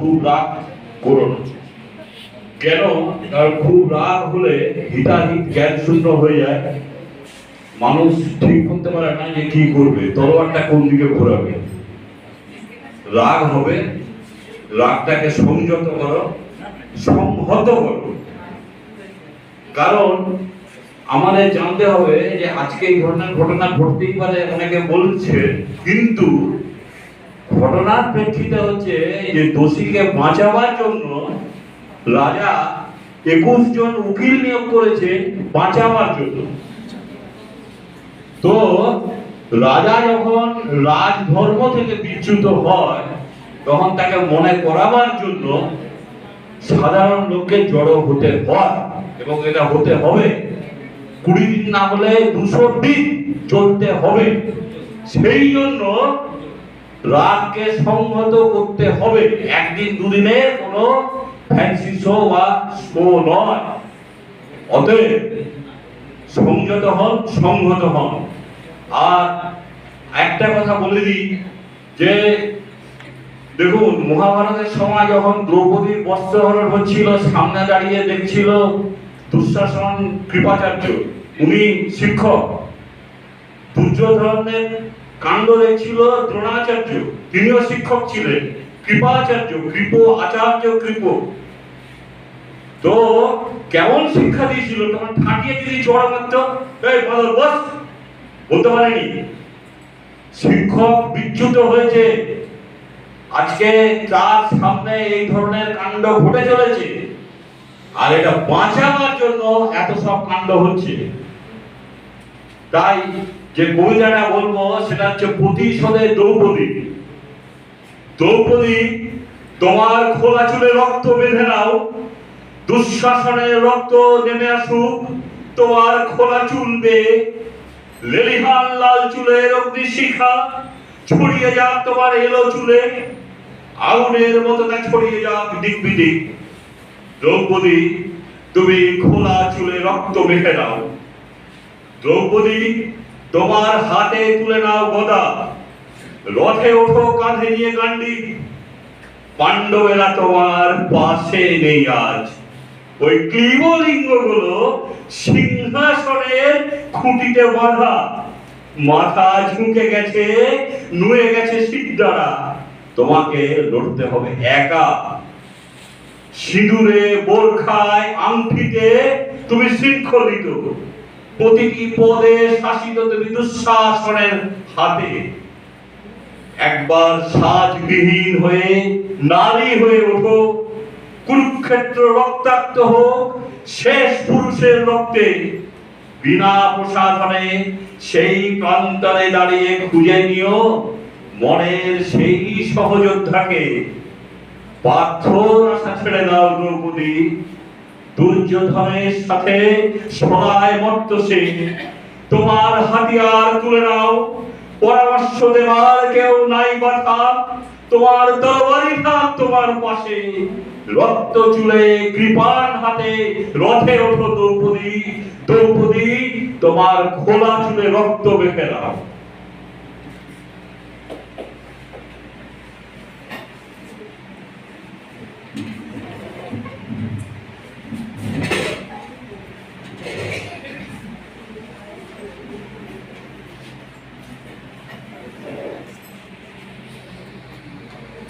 খুব রাগ করো না। কেন? কারণ খুব রাগ হলে হিতাহিত জ্ঞান শূন্য হয়ে যায়, মানুষ ঠিক করতে পারে না যে কি করবে, তলোয়ারটা কোন দিকে ঘোরাবে। রাগ হবে, রাগটাকে সংযত করো, সংহত করো। কারণ আমাদের জানতে হবে যে আজকে এই ধরনের ঘটনা ঘটতেই পারে, অনেকে বলছে, কিন্তু ঘটনার প্রেক্ষিতে হচ্ছে যে দোষীকে বাঁচাবার জন্য রাজা 21 জন উকিল নিয়োগ করেছে বাঁচাবার জন্য। তো রাজা যখন রাজধর্ম থেকে বিচ্যুত হয়, তখন তাকে মনে করাবার জন্য সাধারণ লোককে জড়ো হতে হয়, এবং এটা হতে হবে। 20 দিন না হলে 200 দিন চলতে হবে। সেই জন্য রাগকে সংহত করতে হবে। একদিন দুদিনে কোনো ফ্যান্সি শো বা শো নয়। অতএব সংযত হন, সংহত হন। আর একটা কথা বলে দিই যে দেখুন, মহাভারতের সময় যখন দ্রৌপদীর বস্ত্রহরণ হচ্ছিল, সামনে দাঁড়িয়ে দেখছিল দুঃশাসন কৃপাচার্য, উনি শিক্ষক। দুর্যোধনের কাণ্ড দেখছিল দ্রোণাচার্য, তিনিও শিক্ষক ছিলেন। কৃপাচার্য, কৃপ আচার্য কৃপ। তো কেমন শিক্ষা দিয়েছিল? তখন ঠাকিয়ে যদি চড়া মাত্র বস বলতে পারেনি। শিক্ষক বিচ্যুত হয়েছে, আজকে তার সামনে এই ধরনের কাণ্ড ঘটে চলেছে, আর এটা বাঁচাবার জন্য এত সব কাণ্ড হচ্ছে। তাই যে কবিতাটা বলবো সেটা হচ্ছে প্রতিশোধে দ্রৌপদী। দ্রৌপদী, তোমার খোলা চুলে রক্ত বেঁধে নাও, দুঃশাসনের রক্ত নেমে আসুক তোমার খোলা চুল বেয়ে। লেলিহান লাল চুলের অগ্নিশিখা ছড়িয়ে যাক তোমার এলো চুলে, আগুনের মতো তা ছড়িয়ে যাক দিক বিদিক। দ্রৌপদী, তুমি খোলা চুলে রক্ত মেখে নাও। দ্রৌপদী, তোমার হাতে তুলে নাও গদা, রথে ওঠো কাঁধে নিয়ে গান্ডি। পাণ্ডবেরা তোমার পাশে নেই আজ, ওই ক্লীবলিঙ্গ গুলো সিংহাসনের খুঁটিতে বাঁধা। মাথা ঝুঁকে গেছে, নুয়ে গেছে সিদ্ধারা, তোমাকে লড়তে হবে একা। সিঁদুরে, বোরখায়, আংটিতে তুমি শৃঙ্খলিত, প্রতিটি পদে শাসিত তুমি দুঃশাসনের হাতে। একবার সাজবিহীন হয়ে নারী হয়ে ওঠো, কুরুক্ষেত্র রক্তাক্ত হোক শেষ পুরুষের রক্তে। বিনা প্রসাধনে সেই প্রান্তরে দাঁড়িয়ে খুঁজে নিও মনের সেই সহযোদ্ধাকে। পাথর আশা ছেড়ে দাও দ্রৌপদী, দুর্যোধনের সাথে সরায় মর্ত সে। তোমার হাতিয়ার তুলে নাও, পরামর্শ দেবার কেউ নাই বাধা। তোমার তরবারি থাক তোমার পাশে, রক্ত চুলে কৃপান হাতে রথে ওঠো দ্রৌপদী। দ্রৌপদী, তোমার খোলা চুলে রক্ত মেখে নাও।